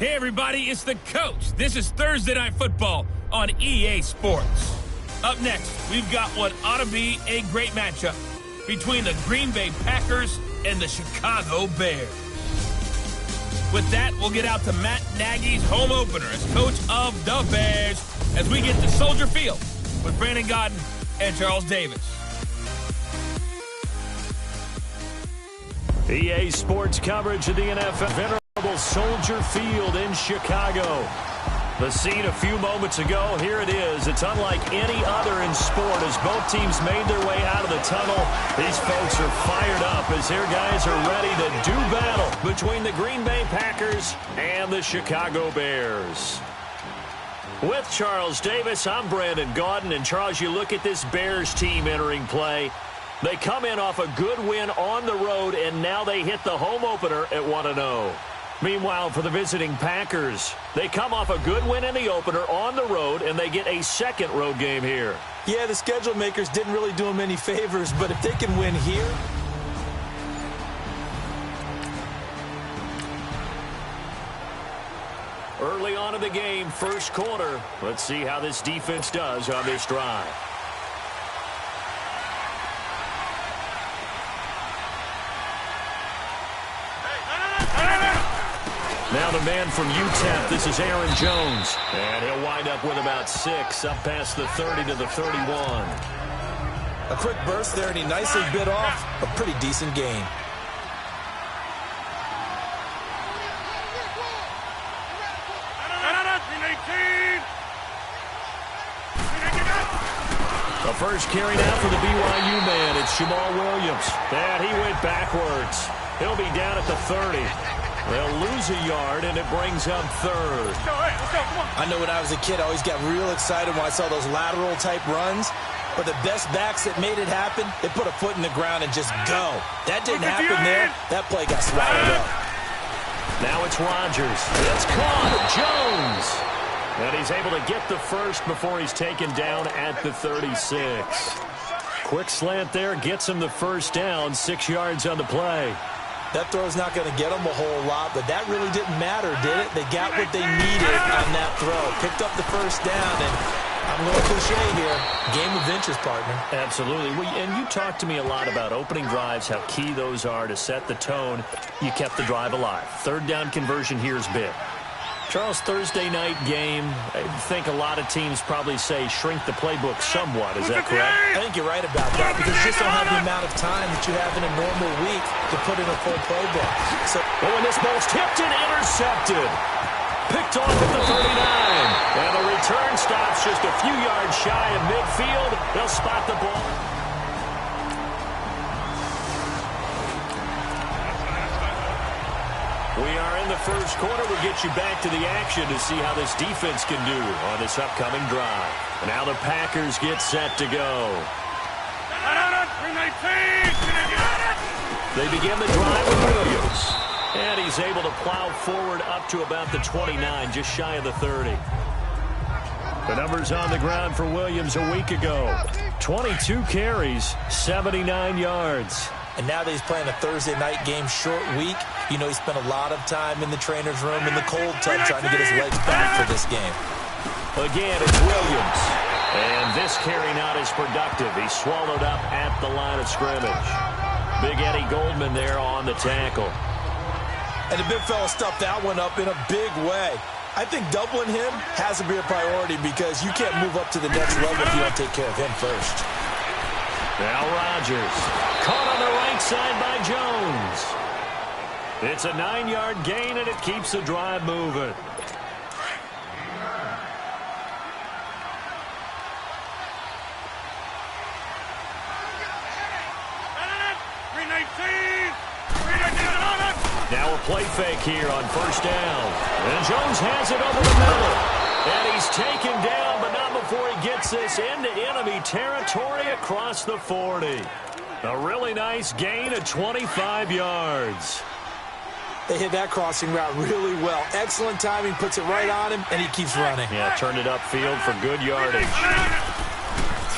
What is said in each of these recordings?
Hey everybody, it's the coach. This is Thursday Night Football on EA Sports. Up next, we've got what ought to be a great matchup between the Green Bay Packers and the Chicago Bears. With that, we'll get out to Matt Nagy's home opener as coach of the Bears as we get to Soldier Field with Brandon Godden and Charles Davis. EA Sports coverage of the NFL. Soldier Field in Chicago. The scene a few moments ago, here it is. It's unlike any other in sport as both teams made their way out of the tunnel. These folks are fired up as their guys are ready to do battle between the Green Bay Packers and the Chicago Bears. With Charles Davis, I'm Brandon Gaudin. And Charles, you look at this Bears team entering play. They come in off a good win on the road, and now they hit the home opener at 1-0. Meanwhile, for the visiting Packers, they come off a good win in the opener on the road, and they get a second road game here. Yeah, the schedule makers didn't really do them any favors, but if they can win here. Early on in the game, first quarter. Let's see how this defense does on this drive. Now the man from UTEP, this is Aaron Jones. And he'll wind up with about 6, up past the 30 to the 31. A quick burst there, and he nicely bit off a pretty decent gain. The first carry now for the BYU man. It's Jamal Williams. And he went backwards. He'll be down at the 30. They'll lose a yard, and it brings up third. Let's go, come on. I know when I was a kid, I always got real excited when I saw those lateral-type runs. But the best backs that made it happen, they put a foot in the ground and just go. That didn't happen there. That play got swallowed up. Now it's Rodgers. It's caught. Jones. And he's able to get the first before he's taken down at the 36. Quick slant there, gets him the first down, 6 yards on the play. That throw's not going to get them a whole lot, but that really didn't matter, did it? They got what they needed on that throw. Picked up the first down, and I'm a little cliche here. Game of inches, partner. Absolutely. And you talked to me a lot about opening drives, how key those are to set the tone. You kept the drive alive. Third down conversion here is big. Charles, Thursday night game, I think a lot of teams probably say shrink the playbook somewhat. Is that correct? I think you're right about that because you just don't have the amount of time that you have in a normal week to put in a full playbook. And this ball's tipped and intercepted. Picked off at the 39. And the return stops just a few yards shy of midfield. They'll spot the ball. We are in the first quarter. We'll get you back to the action to see how this defense can do on this upcoming drive. And now the Packers get set to go. They begin the drive with Williams. And he's able to plow forward up to about the 29, just shy of the 30. The numbers on the ground for Williams a week ago. 22 carries, 79 yards. And now that he's playing a Thursday night game, short week, you know he spent a lot of time in the trainer's room in the cold tub trying to get his legs back for this game. Again, it's Williams. And this carry not as productive. He's swallowed up at the line of scrimmage. Big Eddie Goldman there on the tackle. And the big fella stuffed that one up in a big way. I think doubling him has to be a priority because you can't move up to the next level if you don't take care of him first. Now Rodgers. Caught on the right side by Jones. It's a 9-yard gain, and it keeps the drive moving. Now a play fake here on first down. And Jones has it over the middle. And he's taken down, but not before he gets this into enemy territory across the 40. A really nice gain of 25 yards. They hit that crossing route really well. Excellent timing, puts it right on him, and he keeps running. Yeah, turned it upfield for good yardage.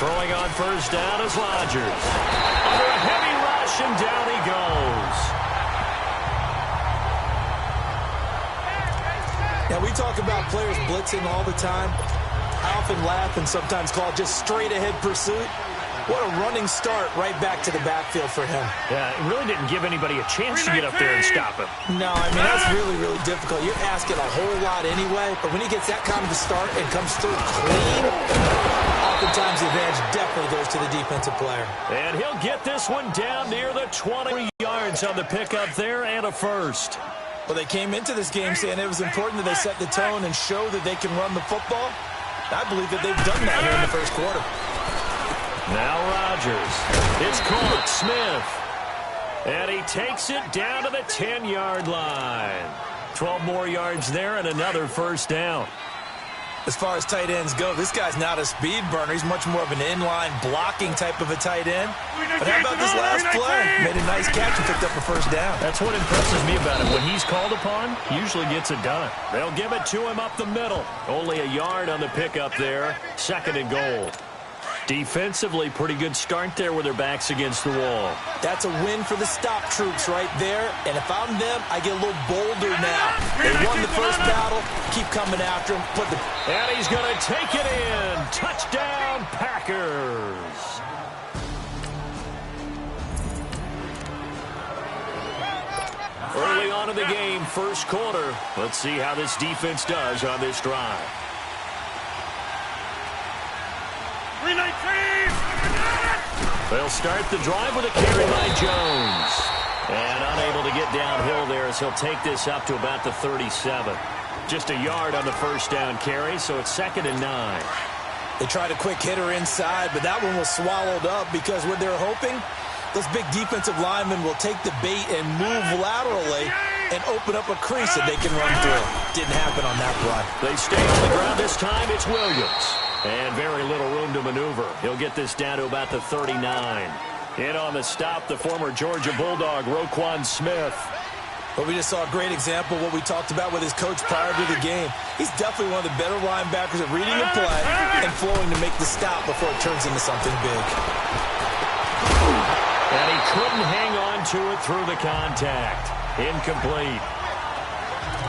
Throwing on first down is Rodgers. Under a heavy rush, and down he goes. Now, we talk about players blitzing all the time. I often laugh and sometimes call it just straight-ahead pursuit. What a running start right back to the backfield for him. Yeah, it really didn't give anybody a chance to get up there and stop him. No, I mean, that's really, really difficult. You're asking a whole lot anyway, but when he gets that kind of a start and comes through clean, oftentimes the advantage definitely goes to the defensive player. And he'll get this one down near the 20 yards on the pickup there and a first. Well, they came into this game saying it was important that they set the tone and show that they can run the football. I believe that they've done that here in the first quarter. Now Rodgers. It's caught. Smith. And he takes it down to the 10-yard line. 12 more yards there and another first down. As far as tight ends go, this guy's not a speed burner. He's much more of an inline blocking type of a tight end. But how about this last play? Made a nice catch and picked up a first down. That's what impresses me about him. When he's called upon, he usually gets it done. They'll give it to him up the middle. Only a yard on the pickup there. Second and goal. Defensively, pretty good start there with their backs against the wall. That's a win for the stop troops right there. And if I'm them, I get a little bolder now. They won the first battle. Keep coming after him. And he's going to take it in. Touchdown, Packers. Early on in the game, first quarter. Let's see how this defense does on this drive. They'll start the drive with a carry by Jones. And unable to get downhill there as he'll take this up to about the 37. Just a yard on the first down carry, so it's 2nd and 9. They tried a quick hitter inside, but that one was swallowed up because what they're hoping, those big defensive linemen will take the bait and move laterally and open up a crease that they can run through. Didn't happen on that play. They stay on the ground this time. It's Williams. And very little room to maneuver. He'll get this down to about the 39. In on the stop, the former Georgia Bulldog, Roquan Smith. But we just saw a great example of what we talked about with his coach prior to the game. He's definitely one of the better linebackers at reading a play and flowing to make the stop before it turns into something big. And he couldn't hang on to it through the contact. Incomplete.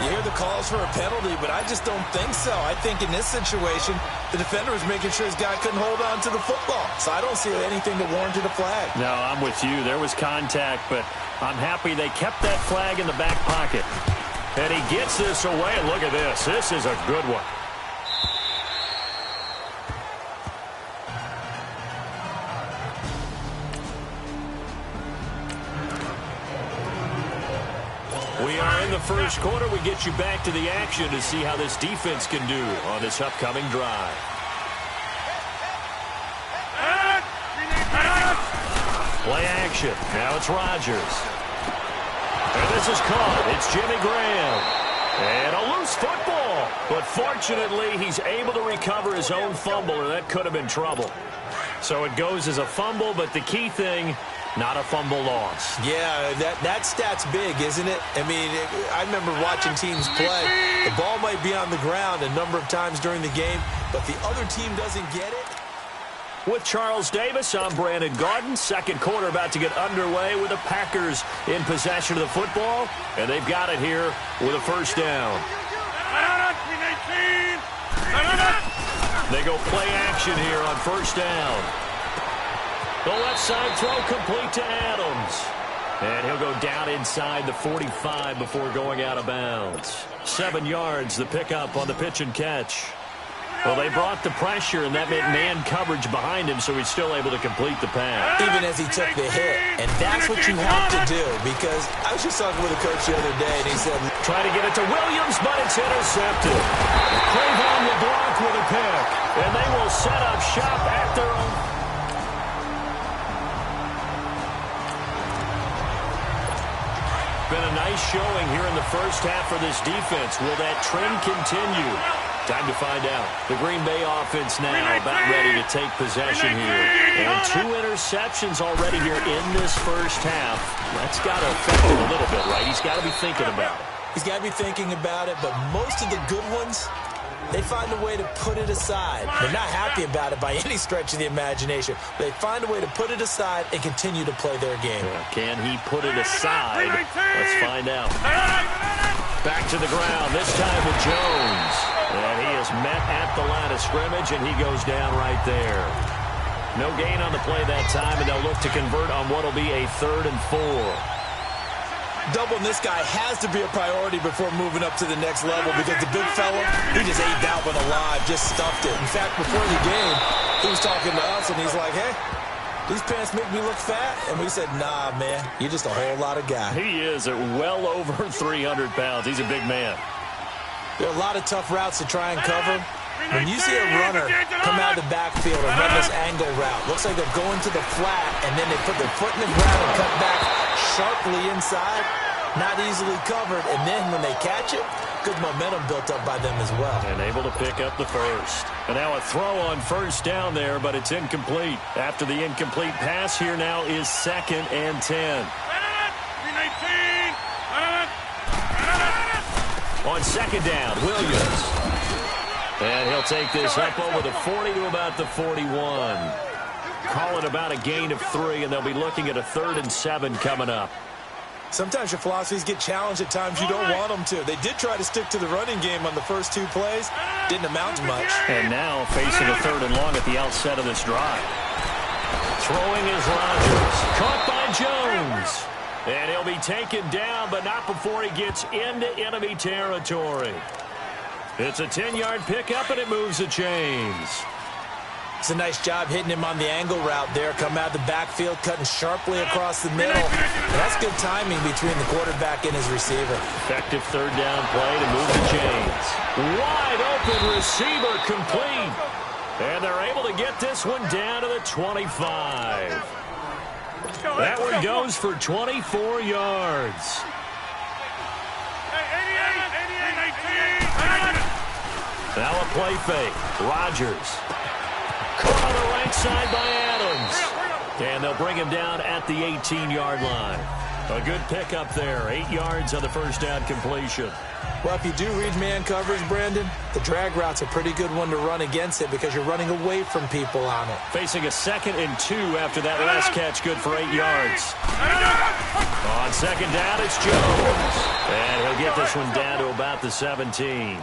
You hear the calls for a penalty, but I just don't think so. I think in this situation, the defender was making sure his guy couldn't hold on to the football. So I don't see anything that warranted a flag. No, I'm with you. There was contact, but I'm happy they kept that flag in the back pocket. And he gets this away, and look at this. This is a good one. We are in the first quarter. We get you back to the action to see how this defense can do on this upcoming drive. Play action. Now it's Rodgers. And this is caught. It's Jimmy Graham. And a loose football. But fortunately, he's able to recover his own fumble, or that could have been trouble. So it goes as a fumble, but the key thing, not a fumble loss. Yeah, that stat's big, isn't it? I mean, I remember watching teams play. The ball might be on the ground a number of times during the game. but the other team doesn't get it. With Charles Davis, I'm Brandon Garden. Second quarter about to get underway with the Packers in possession of the football, and they've got it here with a first down. They go play action here on first down. The left side throw complete to Adams. And he'll go down inside the 45 before going out of bounds. 7 yards, the pickup on the pitch and catch. Well, they brought the pressure, and that meant man coverage behind him, so he's still able to complete the pass. Even as he took the hit. And that's what you have to do, because I was just talking with a coach the other day, and he said, try to get it to Williams, but it's intercepted. Trayvon LeBlanc with a pick, and they will set up shop at their own. Been a nice showing here in the first half for this defense. Will that trend continue? Time to find out. The Green Bay offense now about ready to take possession here. And 2 interceptions already here in this first half. That's got to affect him a little bit, right? He's got to be thinking about it. He's got to be thinking about it, but most of the good ones, they find a way to put it aside. They're not happy about it by any stretch of the imagination. They find a way to put it aside and continue to play their game. Yeah, can he put it aside? Let's find out. Back to the ground, this time with Jones. And he is met at the line of scrimmage, and he goes down right there. No gain on the play that time, and they'll look to convert on what will be a 3rd and 4. Doubling this guy has to be a priority before moving up to the next level, because the big fella, he just ate that one alive, just stuffed it. In fact, before the game, he was talking to us, and he's like, hey, these pants make me look fat. And we said, nah, man, you're just a whole lot of guy. He is at well over 300 pounds. He's a big man. There are a lot of tough routes to try and cover. When you see a runner come out of the backfield and run this angle route, looks like they're going to the flat, and then they put their foot in the ground and cut back sharply inside, not easily covered, and then when they catch it, good momentum built up by them as well. And able to pick up the first. And now a throw on first down there, but it's incomplete. After the incomplete pass, here now is 2nd and 10. On second down, Williams. And he'll take this up over the 40 to about the 41. Call it about a gain of 3, and they'll be looking at a 3rd and 7 coming up. Sometimes your philosophies get challenged at times you don't want them to. They did try to stick to the running game on the first 2 plays. Didn't amount to much. And now facing a 3rd and long at the outset of this drive. Throwing is Rodgers. Caught by Jones. And he'll be taken down, but not before he gets into enemy territory. It's a 10-yard pickup, and it moves the chains. It's a nice job hitting him on the angle route there. Come out of the backfield, cutting sharply across the middle. And that's good timing between the quarterback and his receiver. Effective 3rd down play to move the chains. Wide open receiver complete. And they're able to get this one down to the 25. That one goes for 24 yards. Now a play fake. Rodgers. Caught on the right side by Adams. And they'll bring him down at the 18-yard line. A good pickup there. 8 yards on the first down completion. Well, if you do read man coverage, Brandon, the drag route's a pretty good one to run against it because you're running away from people on it. Facing a 2nd and 2 after that last catch, good for 8 yards. On second down, it's Jones. And he'll get this one down to about the 17.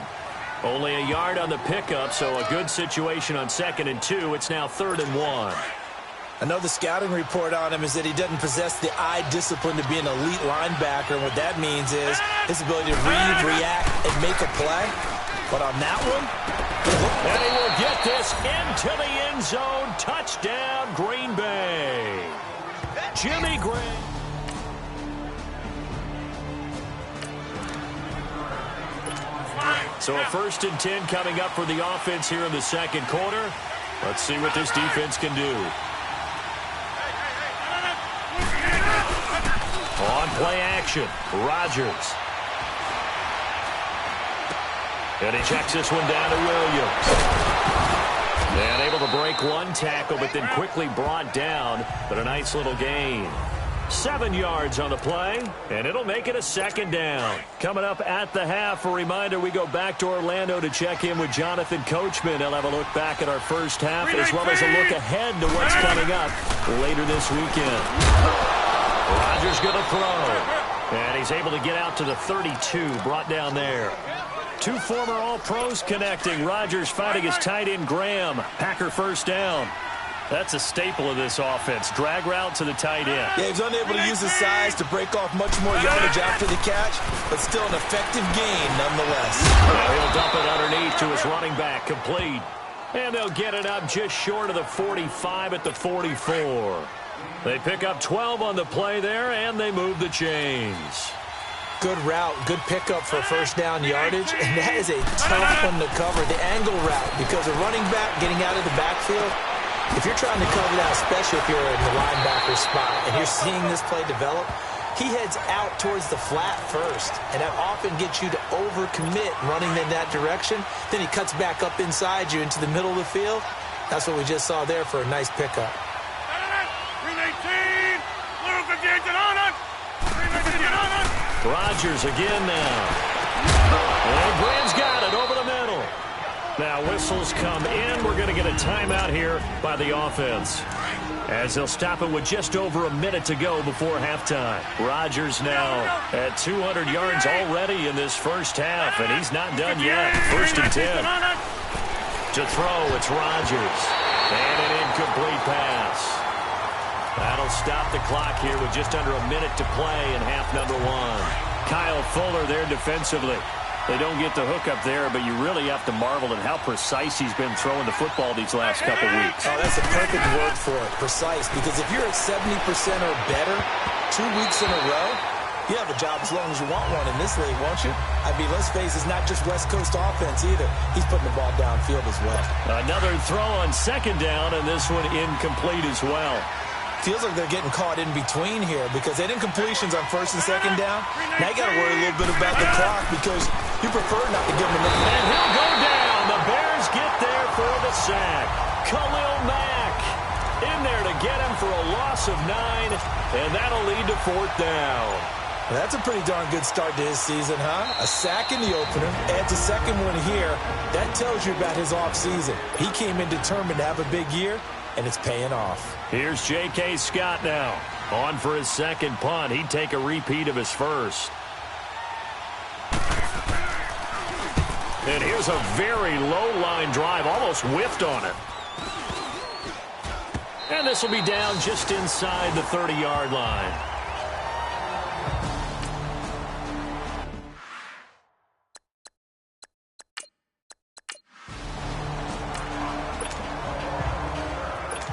Only a yard on the pickup, so a good situation on 2nd and 2. It's now 3rd and 1. I know the scouting report on him is that he doesn't possess the eye discipline to be an elite linebacker, and what that means is his ability to read, react, and make a play. But on that one, and he will get this into the end zone. Touchdown, Green Bay. Jimmy Graham. So a 1st and 10 coming up for the offense here in the second quarter. Let's see what this defense can do. On play action, Rodgers. And he checks this one down to Williams. And able to break one tackle, but then quickly brought down, but a nice little gain. 7 yards on the play, and it'll make it a second down. Coming up at the half, a reminder, we go back to Orlando to check in with Jonathan Coachman. He'll have a look back at our first half as well as a look ahead to what's coming up later this weekend. Rodgers going to throw, and he's able to get out to the 32, brought down there. 2 former All-Pros connecting. Rodgers fighting his tight end Graham. Packer first down. That's a staple of this offense. Drag route to the tight end. Yeah, he was unable to use his size to break off much more yardage after the catch, but still an effective gain nonetheless. Now he'll dump it underneath to his running back, complete. And they'll get it up just short of the 45 at the 44. They pick up 12 on the play there, and they move the chains. Good route, good pickup for first down yardage, and that is a tough one to cover, the angle route, because a running back getting out of the backfield, if you're trying to cover that, especially if you're in the linebacker spot and you're seeing this play develop, he heads out towards the flat first, and that often gets you to overcommit running in that direction. Then he cuts back up inside you into the middle of the field. That's what we just saw there for a nice pickup. Rodgers again now. And Graham's got it over the middle. Now whistles come in. We're going to get a timeout here by the offense, as they'll stop it with just over a minute to go before halftime. Rodgers now at 200 yards already in this first half, and he's not done yet. 1st and 10. To throw, it's Rodgers. And an incomplete pass. That'll stop the clock here with just under a minute to play in half number 1. Kyle Fuller there defensively. They don't get the hook up there, but you really have to marvel at how precise he's been throwing the football these last couple weeks. Oh, that's a perfect word for it, precise, because if you're at 70% or better 2 weeks in a row, you have a job as long as you want one in this league, won't you? I mean, let's face it, it's not just West Coast offense either. He's putting the ball downfield as well. Another throw on 2nd down, and this one incomplete as well. Feels like they're getting caught in between here because they did incompletions on 1st and 2nd down. Now you got to worry a little bit about the clock because you prefer not to give them enough. And he'll go down. The Bears get there for the sack. Khalil Mack in there to get him for a loss of 9, and that'll lead to 4th down. Well, that's a pretty darn good start to his season, huh? A sack in the opener, adds a second one here. That tells you about his offseason. He came in determined to have a big year, and it's paying off. Here's J.K. Scott now. On for his 2nd punt. He'd take a repeat of his first. And here's a very low-line drive. Almost whiffed on it. And this will be down just inside the 30-yard line.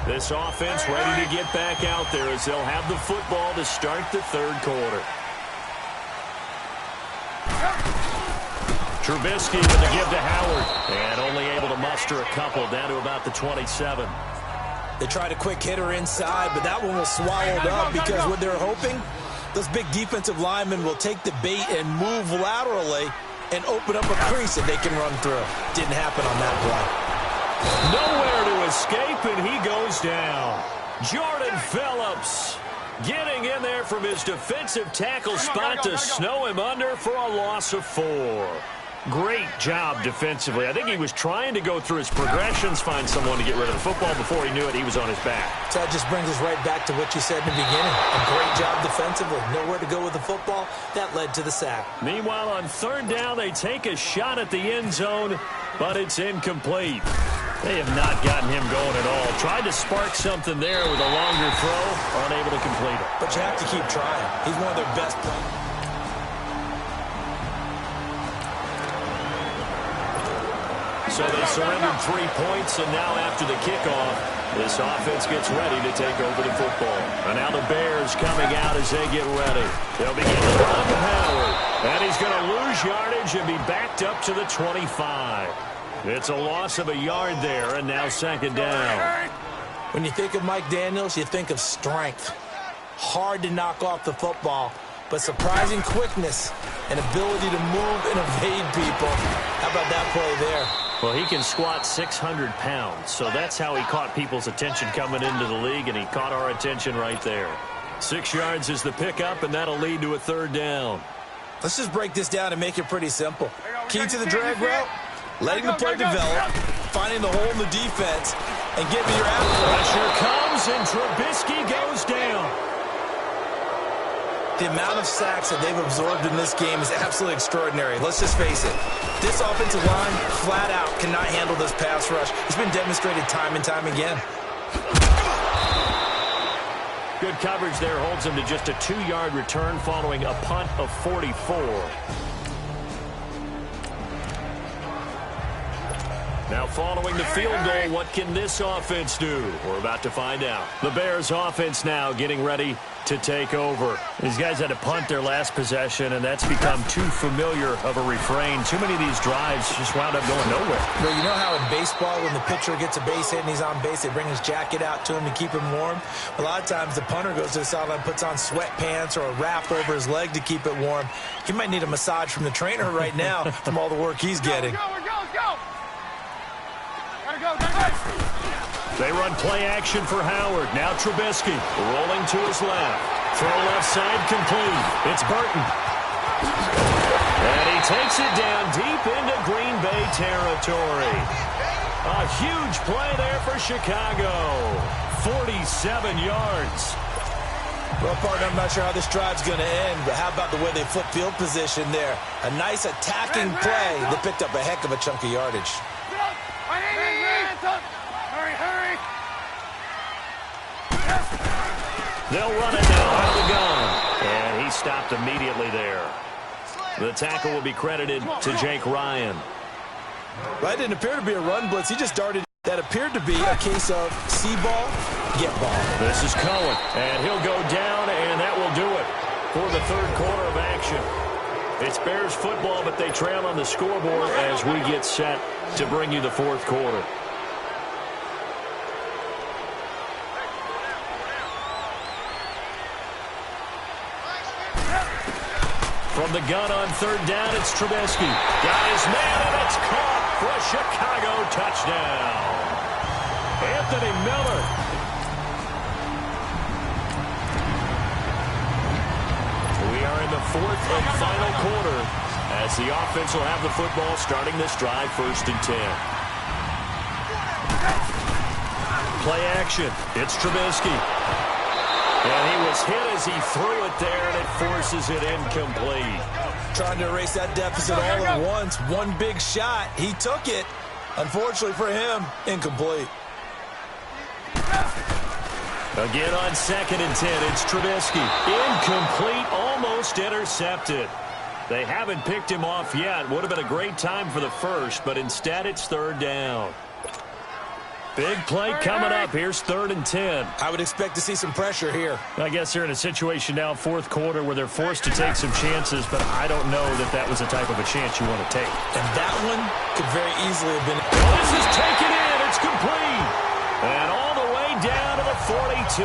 This offense ready to get back out there as they'll have the football to start the 3rd quarter. Trubisky with the give to Howard. And only able to muster a couple down to about the 27. They tried a quick hitter inside, but that one was swallowed up because what they're hoping, those big defensive linemen will take the bait and move laterally and open up a crease that they can run through. Didn't happen on that play. Nowhere to escape, and he goes down. Jordan Phillips getting in there from his defensive tackle spot to snow him under for a loss of 4. Great job defensively. I think he was trying to go through his progressions, find someone to get rid of the football. Before he knew it, he was on his back. So that just brings us right back to what you said in the beginning. A great job defensively. Nowhere to go with the football. That led to the sack. Meanwhile, on 3rd down, they take a shot at the end zone, but it's incomplete. They have not gotten him going at all. Tried to spark something there with a longer throw, unable to complete it. But you have to keep trying. He's one of their best players. So they surrendered 3 points, and now after the kickoff, this offense gets ready to take over the football. And now the Bears coming out as they get ready. They'll begin to run Howard. And he's going to lose yardage and be backed up to the 25. It's a loss of a yard there, and now 2nd down. When you think of Mike Daniels, you think of strength. Hard to knock off the football, but surprising quickness and ability to move and evade people. How about that play there? Well, he can squat 600 pounds, so that's how he caught people's attention coming into the league, and he caught our attention right there. 6 yards is the pickup, and that'll lead to a third down. Let's just break this down and make it pretty simple. Key to the drag route, letting the play develop, finding the hole in the defense, and getting your athlete. Pressure comes, and Trubisky goes down. The amount of sacks that they've absorbed in this game is absolutely extraordinary. Let's just face it. This offensive line, flat out, cannot handle this pass rush. It's been demonstrated time and time again. Good coverage there holds him to just a 2-yard return following a punt of 44. Now following the field goal, what can this offense do? We're about to find out. The Bears offense now getting ready to take over. These guys had to punt their last possession, and that's become too familiar of a refrain. Too many of these drives just wound up going nowhere. But you know how in baseball, when the pitcher gets a base hit and he's on base, they bring his jacket out to him to keep him warm? A lot of times the punter goes to the sideline, puts on sweatpants or a wrap over his leg to keep it warm. He might need a massage from the trainer right now from all the work he's getting. They run play action for Howard. Now Trubisky rolling to his left. Throw left side complete. It's Burton. And he takes it down deep into Green Bay territory. A huge play there for Chicago. 47 yards. Well, partner, I'm not sure how this drive's going to end, but how about the way they flip field position there? A nice attacking play that picked up a heck of a chunk of yardage. They'll run it now out of the gun. And he stopped immediately there. The tackle will be credited to Jake Ryan. That didn't appear to be a run blitz. He just darted. That appeared to be a case of see ball, get ball. This is Cohen, and he'll go down, and that will do it for the third quarter of action. It's Bears football, but they trail on the scoreboard as we get set to bring you the fourth quarter. From the gun on third down, it's Trubisky. Got his man, and it's caught for a Chicago touchdown. Anthony Miller. We are in the fourth and final quarter as the offense will have the football starting this drive, 1st and 10. Play action. It's Trubisky. And he was hit as he threw it there, and it forces it incomplete. Trying to erase that deficit all at once. One big shot. He took it. Unfortunately for him, incomplete. Again on 2nd and 10, it's Trubisky. Incomplete, almost intercepted. They haven't picked him off yet. Would have been a great time for the first, but instead it's 3rd down. Big play coming up. Here's 3rd and 10. I would expect to see some pressure here. I guess they're in a situation now, 4th quarter, where they're forced to take some chances, but I don't know that that was the type of a chance you want to take. And that one could very easily have been. Oh, this is taken in. It's complete. And all the way down to the 42.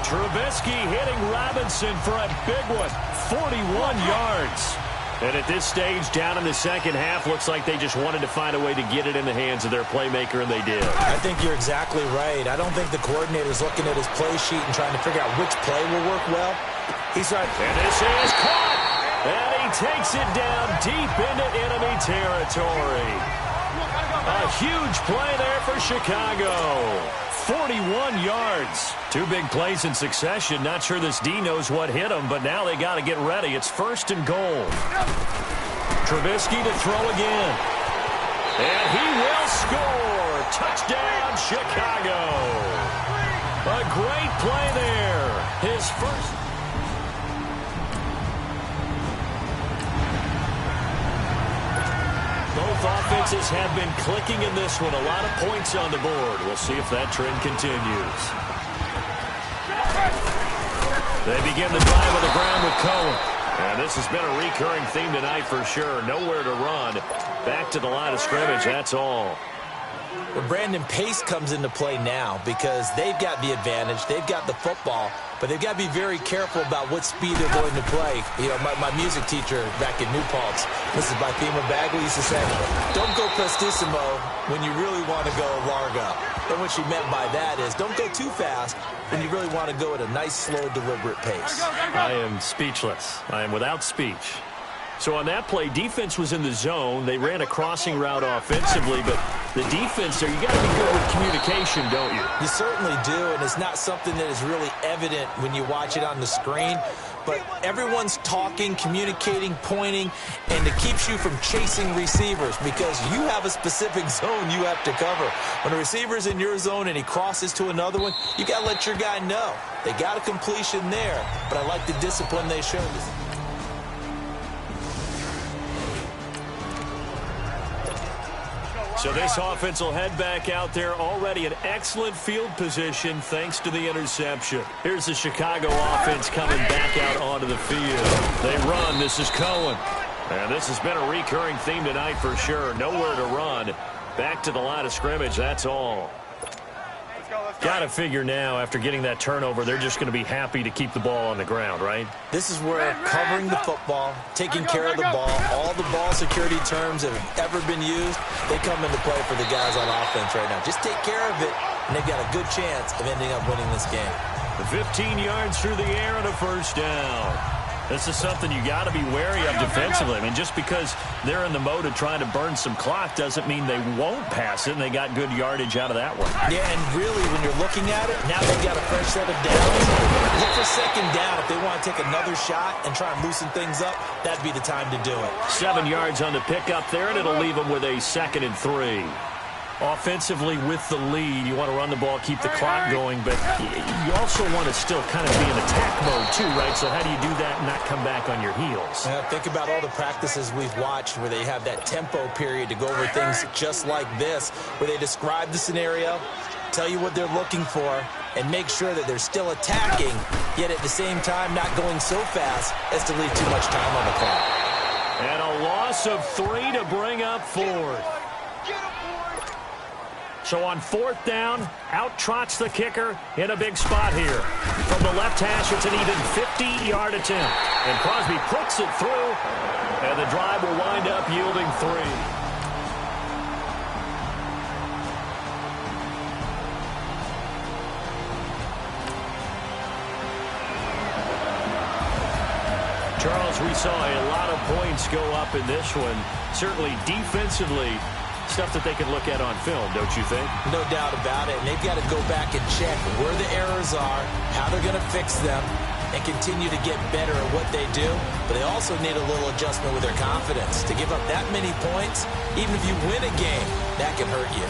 Trubisky hitting Robinson for a big one. 41 yards. And at this stage, down in the second half, looks like they just wanted to find a way to get it in the hands of their playmaker, and they did. I think you're exactly right. I don't think the coordinator's looking at his play sheet and trying to figure out which play will work well. He's right. And this is caught. And he takes it down deep into enemy territory. A huge play there for Chicago. 41 yards. 2 big plays in succession. Not sure this D knows what hit him, but now they got to get ready. It's 1st and goal. Trubisky to throw again. And he will score. Touchdown, Chicago. A great play there. His first. Both offenses have been clicking in this one. A lot of points on the board. We'll see if that trend continues. They begin the drive on the ground with Cohen. And this has been a recurring theme tonight for sure. Nowhere to run. Back to the line of scrimmage, that's all. Well, Brandon, pace comes into play now because they've got the advantage. They've got the football, but they've got to be very careful about what speed they're going to play. You know, my music teacher back in New Paltz, Mrs. Bythema Bagley, used to say, don't go prestissimo when you really want to go largo. And what she meant by that is don't go too fast when you really want to go at a nice, slow, deliberate pace. I am speechless. I am without speech. So on that play, defense was in the zone. They ran a crossing route offensively, but the defense there, you got to be good with communication, don't you? You certainly do, and it's not something that is really evident when you watch it on the screen. But everyone's talking, communicating, pointing, and it keeps you from chasing receivers because you have a specific zone you have to cover. When a receiver's in your zone and he crosses to another one, you got to let your guy know. They got a completion there, but I like the discipline they showed. So this offense will head back out there, already in excellent field position thanks to the interception. Here's the Chicago offense coming back out onto the field. They run. This is Cohen. And this has been a recurring theme tonight for sure. Nowhere to run. Back to the line of scrimmage, that's all. Got to figure now, after getting that turnover, they're just going to be happy to keep the ball on the ground, right? This is where covering the football, taking care of the ball, all the ball security terms that have ever been used, they come into play for the guys on offense right now. Just take care of it, and they've got a good chance of ending up winning this game. 15 yards through the air and a first down. This is something you got to be wary of defensively. I mean, just because they're in the mode of trying to burn some clock doesn't mean they won't pass it, and they got good yardage out of that one. Yeah, and really, when you're looking at it, now they've got a fresh set of downs. Look for second down. If they want to take another shot and try and loosen things up, that'd be the time to do it. 7 yards on the pickup there, and it'll leave them with a 2nd and 3. Offensively with the lead, you want to run the ball, keep the clock going, but you also want to still kind of be in attack mode too, right? So how do you do that and not come back on your heels? Think about all the practices we've watched where they have that tempo period to go over things just like this, where they describe the scenario, tell you what they're looking for, and make sure that they're still attacking, yet at the same time not going so fast as to leave too much time on the clock. And a loss of 3 to bring up 4th. So on 4th down, out trots the kicker in a big spot here. From the left hash, it's an even 50-yard attempt. And Crosby puts it through, and the drive will wind up yielding 3. Charles, we saw a lot of points go up in this one. Certainly defensively, stuff that they can look at on film, don't you think? No doubt about it. And they've got to go back and check where the errors are, how they're going to fix them, and continue to get better at what they do. But they also need a little adjustment with their confidence. To give up that many points, even if you win a game, that can hurt you.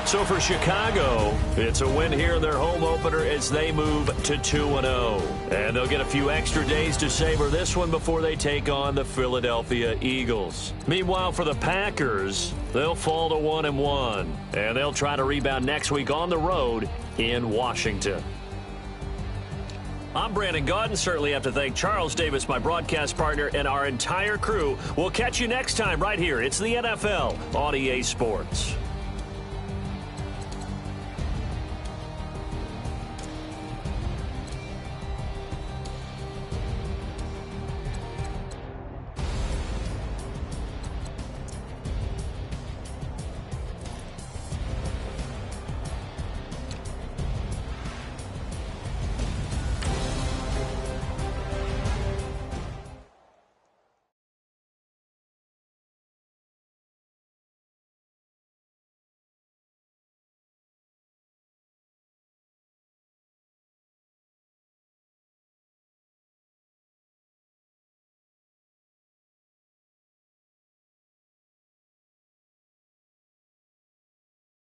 So for Chicago, it's a win here in their home opener as they move to 2-0. And they'll get a few extra days to savor this one before they take on the Philadelphia Eagles. Meanwhile, for the Packers, they'll fall to 1-1. And they'll try to rebound next week on the road in Washington. I'm Brandon Gaudin. Certainly have to thank Charles Davis, my broadcast partner, and our entire crew. We'll catch you next time right here. It's the NFL on EA Sports.